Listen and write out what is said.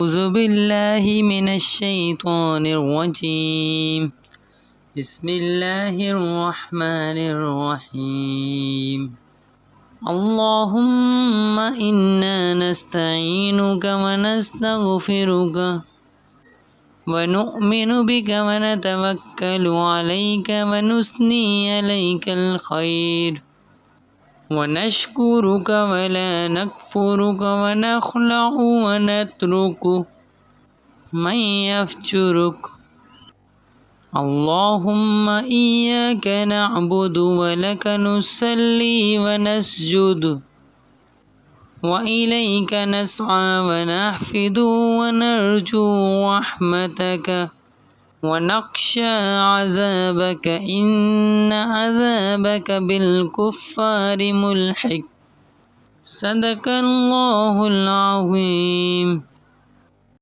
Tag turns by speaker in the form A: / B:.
A: أعوذ بالله من الشيطان الرجيم. بسم الله الرحمن الرحيم. اللهم إنا نستعينك ونستغفرك ونؤمن بك ونتوكل عليك ونثني عليك الخير ونشكرك ولا نكفرك ونخلع ونترك من يفجرك. اللهم إياك نعبد ولك نصلي ونسجد وإليك نسعى ونحفد ونرجو رحمتك ونخشى عذابك إن عذابك بالكفار ملحق. صدق الله العظيم.